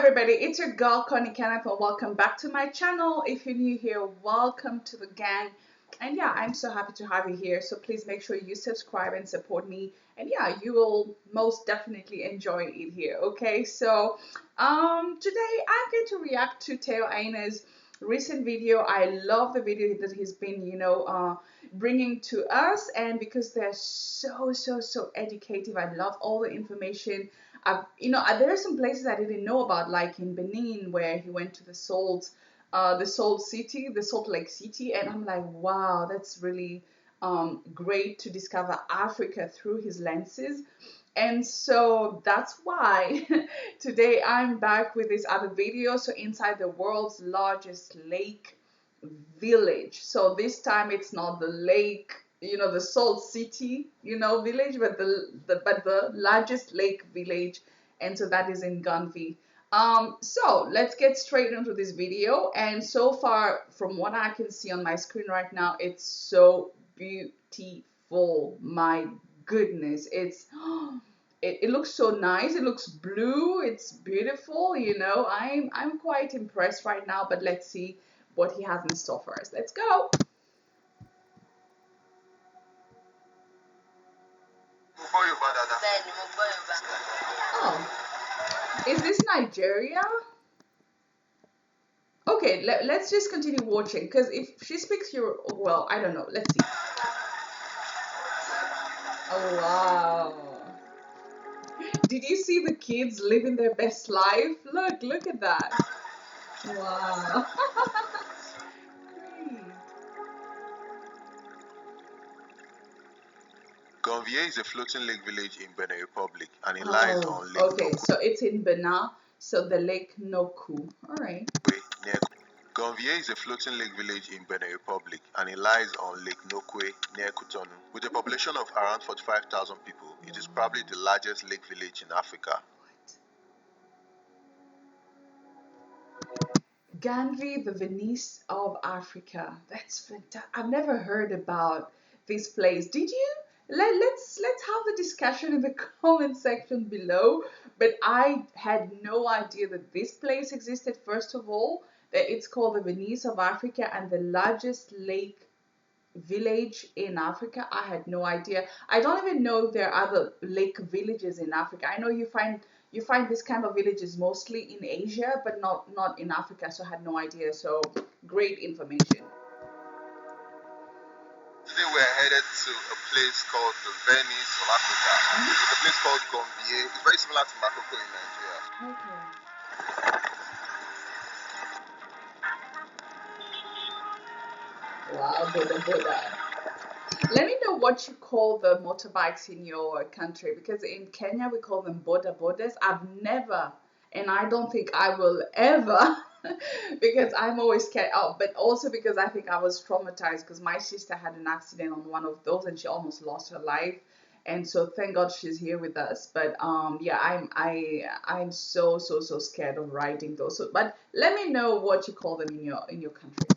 everybody, it's your girl Connie, Kenneth, and welcome back to my channel. If you're new here, welcome to the gang. And yeah, I'm so happy to have you here. So please make sure you subscribe and support me. And yeah, you will most definitely enjoy it here. Okay, so today I'm going to react to Theo Aina's recent video. I love the video that he's been, bringing to us, and because they're so educative. I love all the information. There are some places I didn't know about, like in Benin, where he went to the Salt Lake City, and I'm like, wow, that's really great to discover Africa through his lenses. And so that's why today I'm back with this other video. So inside the world's largest lake village. So this time it's not the lake, the Salt City, village, but the largest lake village, and so that is in GANVIE. So let's get straight into this video. And so far, from what I can see on my screen right now, it's so beautiful. My goodness, it looks so nice. It looks blue. It's beautiful. I'm quite impressed right now. But let's see what he has in store for us. Let's go. Oh, is this Nigeria? Okay, let's just continue watching, because if she speaks Euro, well, I don't know. Let's see. Oh, wow. Did you see the kids living their best life? Look at that. Wow. Great. GANVIE is a floating lake village in Benin Republic, and it lies on Lake Okay, so it's in Benin, so the Lake Noku. All right. GANVIE is a floating lake village in Benin Republic, and it lies on Lake Nokwe near Cotonou. With a population of around 45,000 people, it is probably the largest lake village in Africa. GANVIE, the Venice of Africa. That's fantastic. I've never heard about this place. Did you? Let's have the discussion in the comment section below. But I had no idea that this place existed. First of all, that it's called the Venice of Africa and the largest lake village in Africa. I had no idea. I don't even know if there are other lake villages in Africa. I know you find this kind of villages mostly in Asia, but not in Africa, so I had no idea. So great information. Today we're headed to a place called the Venice of Africa. It's a place called GANVIE. It's very similar to Makoko in Nigeria. Okay. Wow, Boda. Let me know what you call the motorbikes in your country, because in Kenya we call them bodas. I've never, and I don't think I will ever, because I'm always scared. Oh, but also because I think I was traumatized because my sister had an accident on one of those and she almost lost her life. And so thank God she's here with us. But yeah, I'm so scared of riding those. So, but let me know what you call them in your country.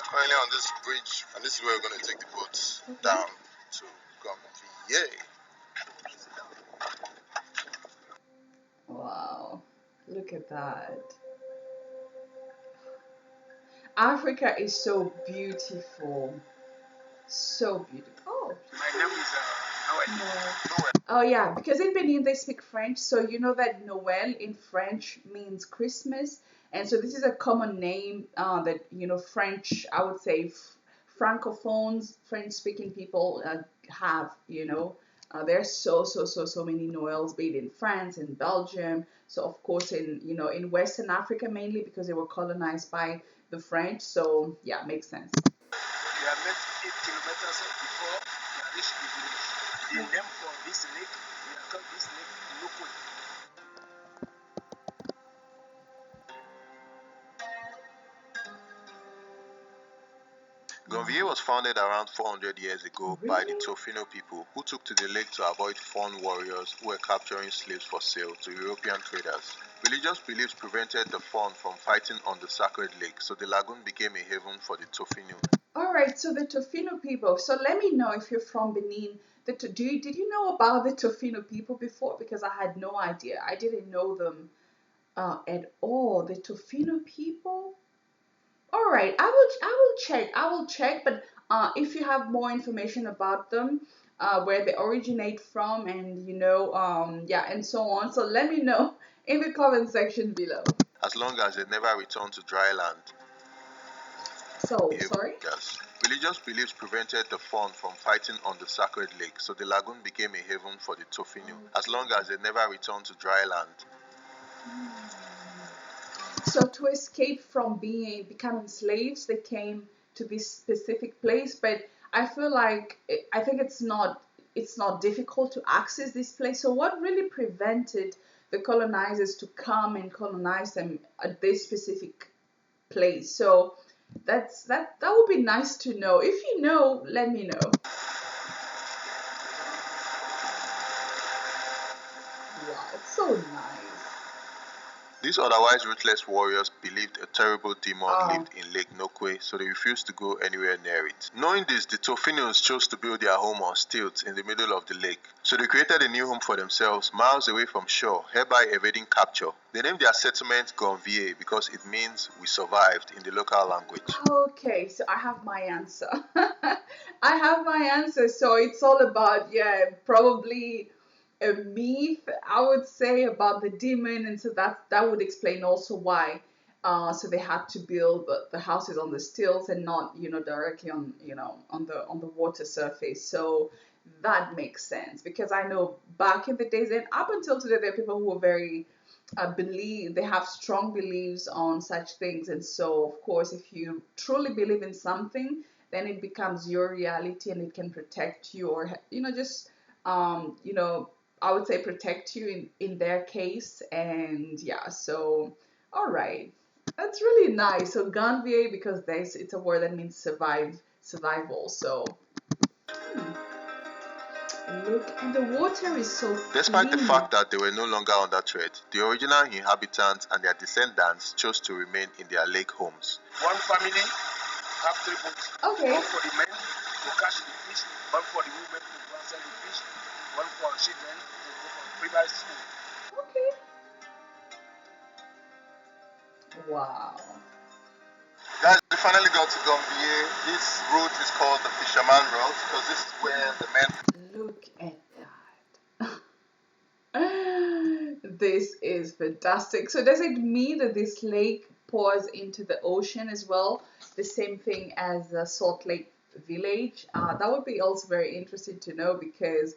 Currently on this bridge, and this is where we're going to take the boat down to GANVIE. Wow, look at that. Africa is so beautiful. So beautiful. Oh. My name is Noel. Oh yeah, because in Benin they speak French, so you know that Noel in French means Christmas, and so this is a common name that French, I would say, francophones, French-speaking people have. There's so many Noels, be it in France and Belgium. So of course in Western Africa mainly, because they were colonized by the French. So yeah, makes sense. We are met 8 kilometers before we reach the village. The name for this lake, we are called this lake Nokwe. GANVIE was founded around 400 years ago by the Tofino people, who took to the lake to avoid fawn warriors who were capturing slaves for sale to European traders. Religious beliefs prevented the fawn from fighting on the sacred lake, so the lagoon became a haven for the Tofino. Alright, so the Tofino people. So let me know if you're from Benin. Did you know about the Tofino people before? Because I had no idea. I didn't know them at all. The Tofino people. All right, I will check. But if you have more information about them, where they originate from, and yeah, and so on, so let me know in the comment section below. As long as they never return to dry land. So sorry. Yes. Religious beliefs prevented the fawn from fighting on the sacred lake, so the lagoon became a haven for the Tofino, as long as they never returned to dry land. So to escape from becoming slaves, they came to this specific place. But I feel like I think it's not difficult to access this place. So what really prevented the colonizers to come and colonize them at this specific place? So that would be nice to know. If you know, let me know. Wow, it's so nice. These otherwise ruthless warriors believed a terrible demon Oh. lived in Lake Nokwe, so they refused to go anywhere near it. Knowing this, the Tofinians chose to build their home on stilts in the middle of the lake. So they created a new home for themselves, miles away from shore, hereby evading capture. They named their settlement GANVIE because it means we survived in the local language. Okay, so I have my answer. I have my answer. So it's all about, yeah, probably a myth, I would say, about the demon, and so that would explain also why. So they had to build the houses on the stilts and not, directly on, on the water surface. So that makes sense, because I know back in the days and up until today, there are people who are very believe they have strong beliefs on such things. And so of course, if you truly believe in something, then it becomes your reality, and it can protect you, or just I would say protect you in their case. And yeah, so all right, that's really nice. So ganvie, because it's a word that means survival. So look, and the water is so Despite the clean. fact that they were no longer under threat, the original inhabitants and their descendants chose to remain in their lake homes. One family have 3 boats. Okay. One for the men to catch the fish, one for the women to go and sell the fish, one for our children to go for private school. Okay. Wow. Guys, we finally got to Gambie. This route is called the Fisherman Route because this is where the men. Look at that. This is fantastic. So does it mean that this lake pours into the ocean as well? The same thing as the Salt Lake Village? That would be also very interesting to know, because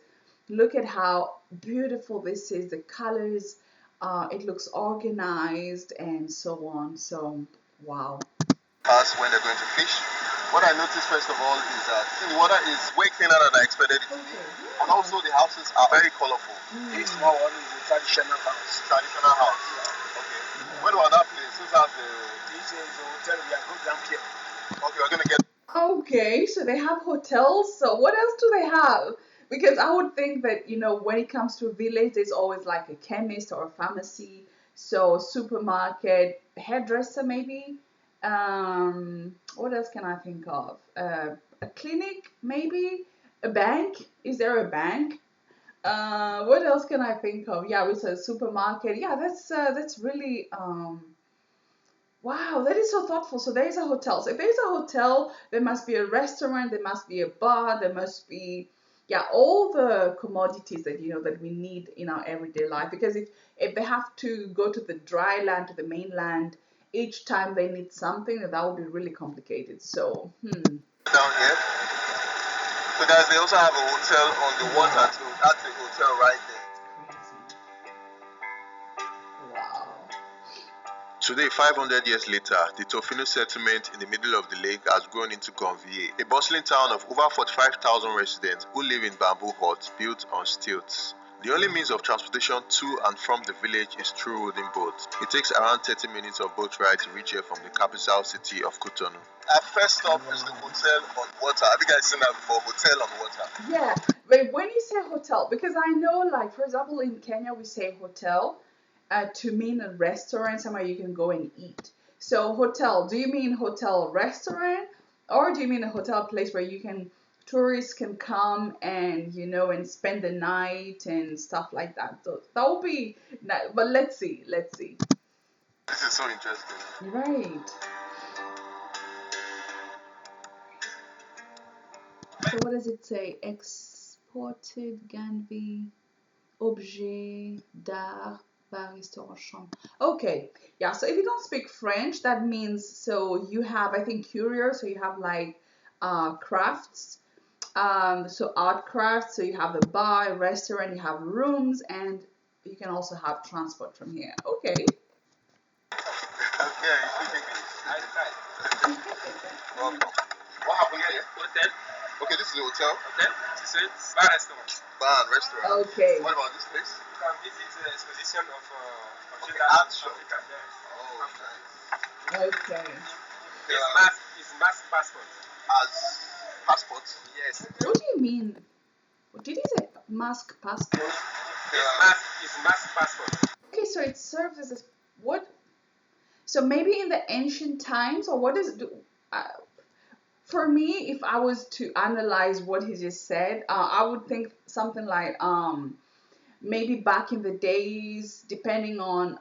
look at how beautiful this is. The colors, it looks organized and so on. So, wow. Pass when they're going to fish. What I noticed first of all is that the water is way cleaner than I expected it to be. And also the houses are very colorful. This small one is a traditional house. Traditional house. Okay. What about that place? Who's have the. This is a hotel we are going down here. Okay, we're gonna get. Okay, so they have hotels. So what else do they have? Because I would think that, when it comes to a village, there's always like a chemist or a pharmacy, so supermarket, hairdresser maybe. What else can I think of? A clinic maybe? A bank? Is there a bank? What else can I think of? Yeah, with a supermarket. Yeah, that's really wow, that is so thoughtful. So there is a hotel. So if there's a hotel, there must be a restaurant, there must be a bar, there must be, yeah, all the commodities that that we need in our everyday life. Because if they have to go to the dry land, to the mainland, each time they need something, that would be really complicated. So Down here. So guys, they also have a hotel on the water too. That's a hotel right there. Wow. Today, 500 years later, the Tofino settlement in the middle of the lake has grown into Ganvie, a bustling town of over 45,000 residents who live in bamboo huts built on stilts. The only means of transportation to and from the village is through wooden boats. It takes around 30 minutes of boat ride to reach here from the capital city of Cotonou. Our first stop is the hotel on water. Have you guys seen that before? Hotel on water. Yeah, but when you say hotel, because I know, like, for example, in Kenya, we say hotel to mean a restaurant, somewhere you can go and eat. So hotel, do you mean hotel restaurant, or do you mean a hotel place where tourists can come and, and spend the night and stuff like that? So that would be nice. But let's see. This is so interesting. Right. So what does it say? Exported GANVIE objet d'art par restaurant chambre. Okay, yeah. So if you don't speak French, that means so you have I think courier. So you have like crafts. So art crafts. So you have the bar, restaurant. You have rooms, and you can also have transport from here. Okay. Okay, you speak English. I try. Welcome. What happened here? Hotel. Okay, this is the hotel. Hotel. This is bar restaurant. Bar and restaurant. Okay. What about this place? You can visit the exposition of Okay, Africa. art show. Africa there. Oh, nice. Okay. It's mass passport. As passport? Yes. What do you mean? Did you say mask passport? It's mass passport. Okay, so it serves as a what? So maybe in the ancient times, or what is? For me, if I was to analyze what he just said, I would think something like maybe back in the days, depending on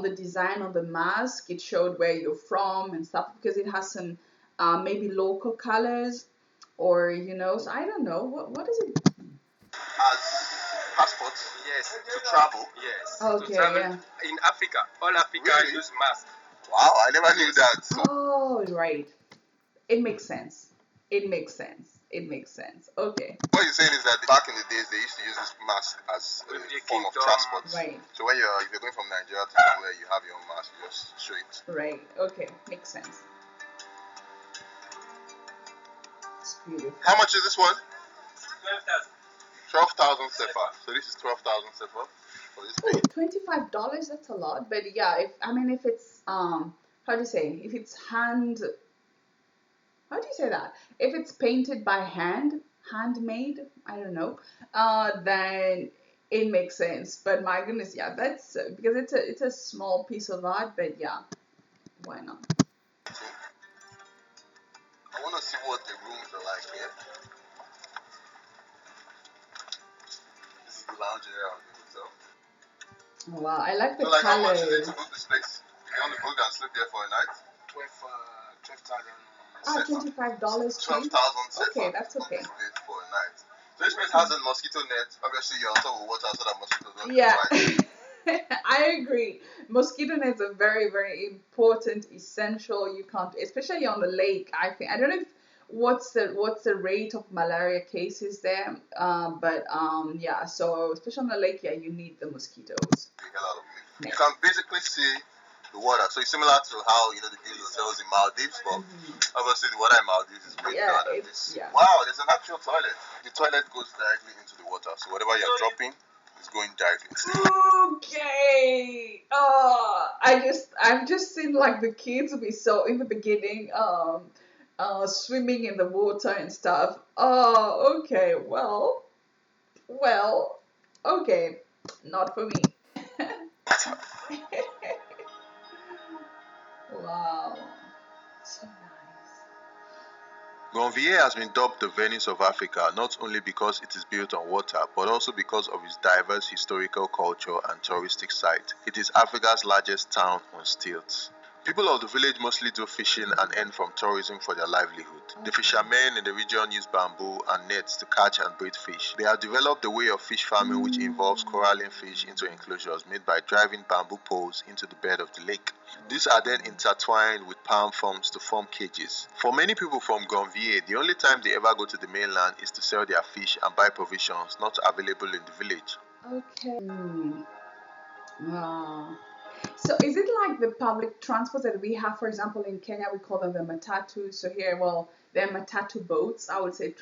the design of the mask, it showed where you're from and stuff because it has some maybe local colors, or So I don't know what is it. As passport? Yes. To travel? Yes. Okay, to travel yeah. in Africa. All Africa Really? use mask. Wow, I never knew that. Oh, right. It makes sense. It makes sense. It makes sense. Okay. What you're saying is that back in the days they used to use this mask as a With the form of kingdom. transport. Right. So when if you're going from Nigeria to somewhere, you have your own mask, you just show it. Right. Okay. Makes sense. It's beautiful. How much is this one? 12,000. 12,000 sefa. So this is 12,000 sefa for this Oh, page. $25. That's a lot. But yeah, if it's how do you say? If it's how do you say that? If it's painted by handmade, I don't know, then it makes sense. But my goodness, yeah, that's because it's a small piece of art. But yeah, why not? I want to see what the rooms are like here. This is the lounge area of the hotel. Oh, wow, I like the So like how much is it colors. to book this place? If you want to book and sleep there for a night? 12,000. $25 12,000 cheap. sefa. Okay, that's Book okay. this place for a night. So this place has a mosquito net. Obviously you're on top of water so that mosquitoes don't Yeah, bite. I agree. Mosquito nets are very, very important, essential. You can't, especially on the lake. I don't know if, what's the rate of malaria cases there, but yeah. So especially on the lake, yeah, you need the mosquitoes. You get out of it. You can basically see the water. So it's similar to how the big hotels in Maldives, but obviously the water in Maldives is way Yeah, better than it's this. yeah. Wow, there's an actual toilet. The toilet goes directly into the water. So whatever you're dropping is going directly into the water. Okay. I've just seen like the kids be so in the beginning, swimming in the water and stuff. Oh, okay. Well, okay. Not for me. Wow. So nice. GANVIE has been dubbed the Venice of Africa not only because it is built on water, but also because of its diverse historical culture and touristic site. It is Africa's largest town on stilts. People of the village mostly do fishing and earn from tourism for their livelihood. The fishermen in the region use bamboo and nets to catch and breed fish. They have developed a way of fish farming which involves corralling fish into enclosures made by driving bamboo poles into the bed of the lake. These are then intertwined with palm fronds to form cages. For many people from GANVIE, the only time they ever go to the mainland is to sell their fish and buy provisions not available in the village. Okay. Wow. So is it like the public transport that we have, for example, in Kenya, we call them the matatu. So here, well, they're matatu boats. I would say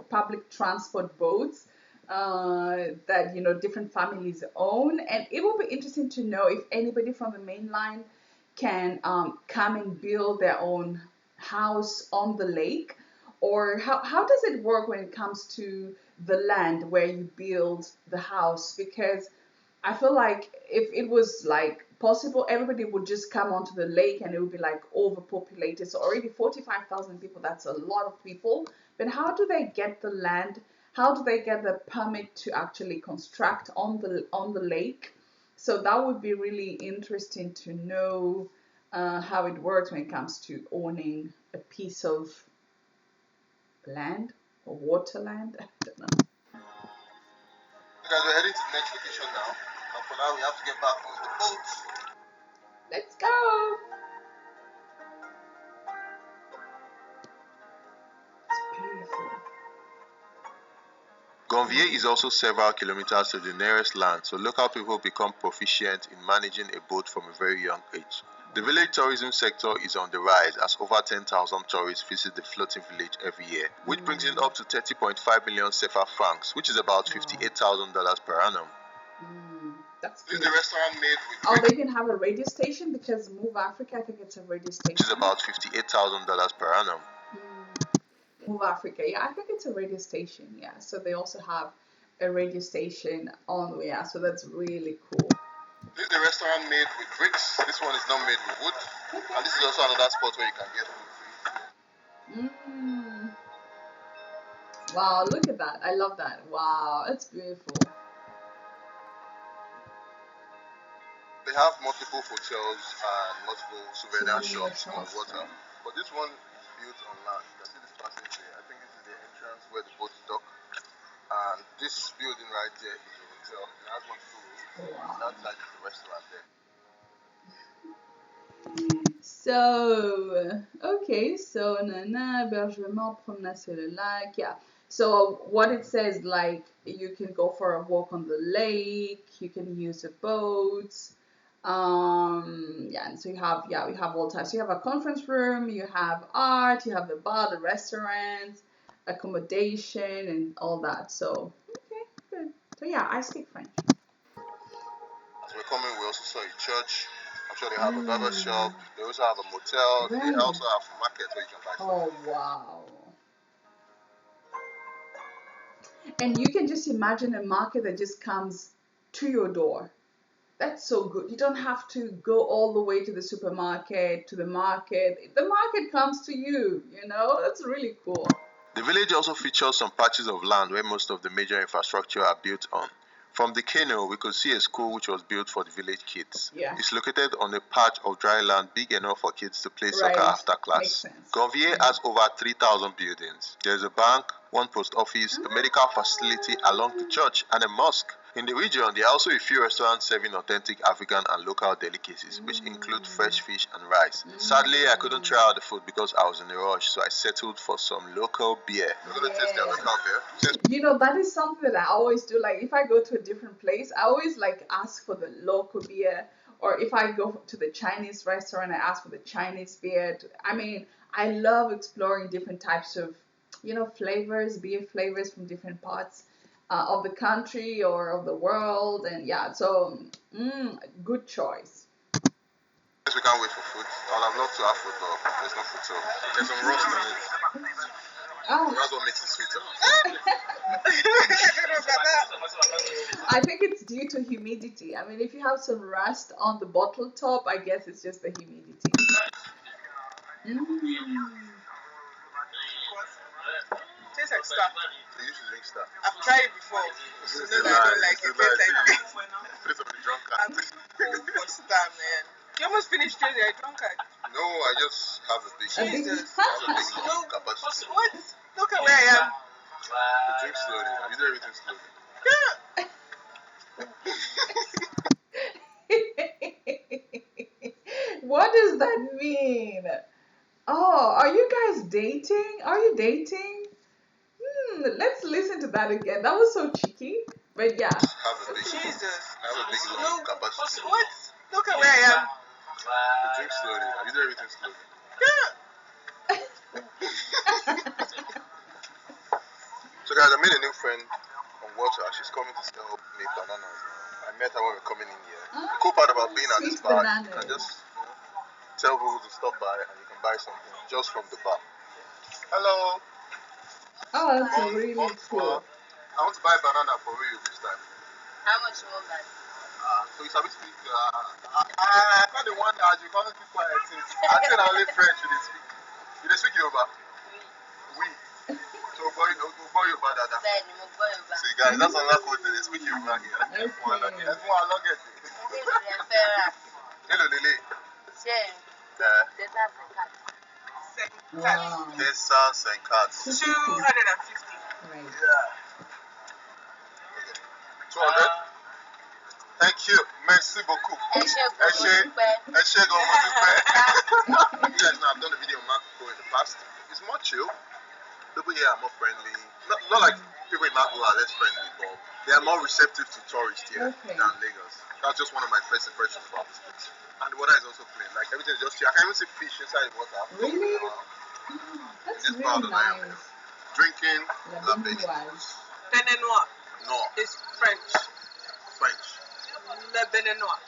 public transport boats that, different families own. And it will be interesting to know if anybody from the mainland can come and build their own house on the lake, or how does it work when it comes to the land where you build the house? Because I feel like if it was like possible, everybody would just come onto the lake and it would be like overpopulated. So already 45,000 people, that's a lot of people. But how do they get the land? How do they get the permit to actually construct on the lake? So that would be really interesting to know how it works when it comes to owning a piece of land or water land. I don't know. Guys, we're heading to the next location now. And for now, we have to get back on the boat. Let's go. It's beautiful. GANVIE is also several kilometers to the nearest land, so local people become proficient in managing a boat from a very young age. The village tourism sector is on the rise as over 10,000 tourists visit the floating village every year, which brings in up to 30.5 million CFA francs, which is about $58,000 per annum. That's This is good. the restaurant made with Oh, they can have a radio station because Move Africa, I think it's a radio station. which is about $58,000 per annum. Move Africa, yeah, I think it's a radio station, yeah. So they also have a radio station on, yeah, so that's really cool. This is the restaurant made with bricks. This one is not made with wood. Okay. And this is also another spot where you can get food free. Wow, look at that. I love that. Wow, it's beautiful. They have multiple hotels and multiple souvenir shops on water. But this one is built on land. You can see this passage here. I think this is the entrance where the boat dock. And this building right there is a hotel. It has multiple rooms. And that side is the restaurant there. So, okay, so hébergement, promenade sur le lac, yeah. So what it says, like, you can go for a walk on the lake, you can use a boat, yeah, and so you have all types. You have a conference room, you have art, you have the bar, the restaurant, accommodation, and all that. So, okay, good. So yeah, I speak French. As we're coming, we also saw a church. I'm sure they have a barber shop. They also have a motel. They also have a market where you can buy stuff. Oh, wow. And you can just imagine a market that just comes to your door. That's so good. You don't have to go all the way to the supermarket, to the market. The market comes to you, you know? That's really cool. The village also features some patches of land where most of the major infrastructure are built on. From the canoe, we could see a school which was built for the village kids. Yeah. It's located on a patch of dry land big enough for kids to play soccer after class. GANVIE has over 3,000 buildings. There's a bank, one post office, a medical facility along the church, and a mosque. In the region, there are also a few restaurants serving authentic African and local delicacies, which include fresh fish and rice. Sadly, I couldn't try out the food because I was in a rush, so I settled for some local beer. We're going to taste their local beer. You know, that is something that I always do. Like, if I go to a different place, I always, like, ask for the local beer. Or if I go to the Chinese restaurant, I ask for the Chinese beer. I mean, I love exploring different types of, you know, flavors, beer flavors from different parts of the country or of the world. And yeah, so good choice. Yes, we can't wait for food. I would have loved to have food, but there's no food, so there's some rust on it. Oh. That's what makes it sweeter. I think it's due to humidity. I mean, if you have some rust on the bottle top, I guess it's just the humidity. Tastes like Star. They used to drink Star. I've tried it before. So no, I don't like it. Tastes like Place of the drunkard. I'm cold for Star, man. You almost finished yours, you're a drunkard. No, I just have a big Jesus. lung capacity. What? Look at where I am. You drink slowly. You do everything slowly. What does that mean? Oh, are you guys dating? Are you dating? Let's listen to that again. That was so cheeky. But yeah. Jesus. I have a big lung capacity. What? Look at where I am. You drink slowly. You do everything slowly. So guys, I made a new friend on water. She's coming to sell me bananas. I met her when we were coming in here. The cool part about being at this bar, you can just tell people to stop by and you can buy something just from the bar. Hello. Oh, that's really cool. I want to buy a banana for you this time. How much will that? So you sabi speak. I not the one that you can't keep quiet since. I think I only French you dey speak. You dey speak Yoruba? Oui. So boy Yoruba dada. Bẹ́ẹ̀ni, mo gbọ́ Yorùbá. See guys, that's another code they speak Yoruba here. Okay. Everyone I love it. Hello, Lily. Wow. Pesos and cards. 250. Right. Yeah. 200. Thank you. Merci beaucoup. Eshe Gomo Dupe. You guys know I've done a video on Marco in the past. It's more chill. People here are more friendly. Not like people in Marco are less friendly, but they are more receptive to tourists here Okay. than Lagos. That's just one of my first impressions about this place. And the water is also clean. Like everything is just chill. I can even see fish inside the water. Really? That's This really part of Miami. nice. Drinking La La Beninoise. Beninoise. Beninois. No, It's French. French. Le Beninois.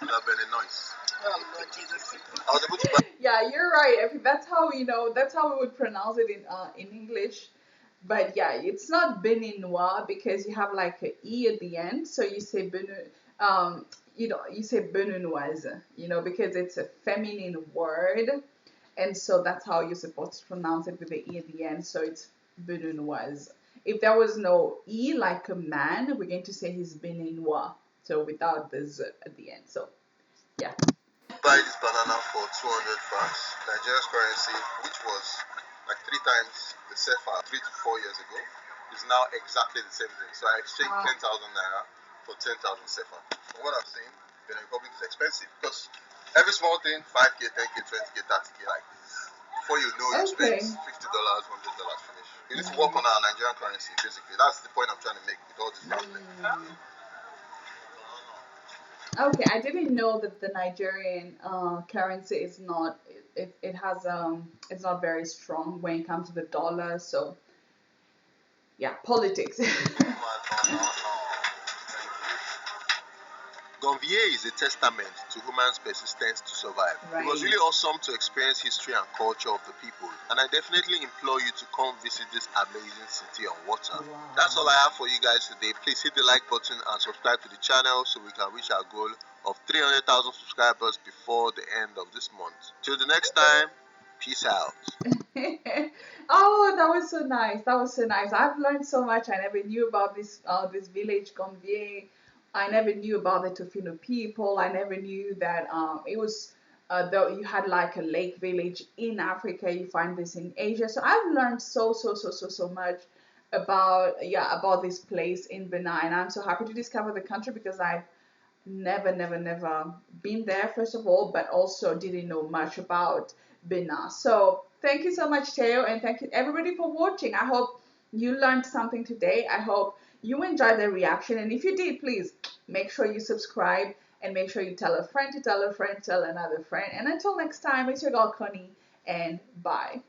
La Beninoise. Oh, Lord Jesus. I was able to buy. Yeah, you're right. I mean, that's how that's how we would pronounce it in English. But yeah, it's not Beninois because you have like a e at the end, so you say you say Beninoise, because it's a feminine word, and so that's how you're supposed to pronounce it with the e at the end. So it's Beninoise. If there was no e like a man, we're going to say he's Beninois. So without the z at the end. So yeah. Buy this banana for 200 francs, Nigeria's currency, which was like 3 times the CFA 3 to 4 years ago, is now exactly the same thing. So I exchanged Wow. 10,000 naira for 10,000 CFA. From what I've seen, Benin Republic is expensive because every small thing, 5K, 10K, 20K, 30K, like this. Before you know, you Okay. spend $50, $100 finish. You need to work on our Nigerian currency, basically. That's the point I'm trying to make with all this gambling. Okay, I didn't know that the Nigerian currency is not it has it's not very strong when it comes to the dollar. So yeah, politics. GANVIE is a testament to human's persistence to survive. It was Right. really awesome to experience history and culture of the people, and I definitely implore you to come visit this amazing city on water. Wow. That's all I have for you guys today. Please hit the like button and subscribe to the channel so we can reach our goal of 300,000 subscribers before the end of this month. Till the next time, peace out. Oh, that was so nice. That was so nice. I've learned so much. I never knew about this village GANVIE. I never knew about the Tofino people. I never knew that it was though you had like a lake village in Africa. You find this in Asia. So I've learned so much about this place in Benin, and I'm so happy to discover the country because I've never been there, first of all, but also didn't know much about Benin. So thank you so much, Teo, and thank you everybody for watching. I hope you learned something today. I hope you enjoyed the reaction, and if you did, please make sure you subscribe and make sure you tell a friend to tell a friend, tell another friend. And until next time, it's your girl Connie, and bye.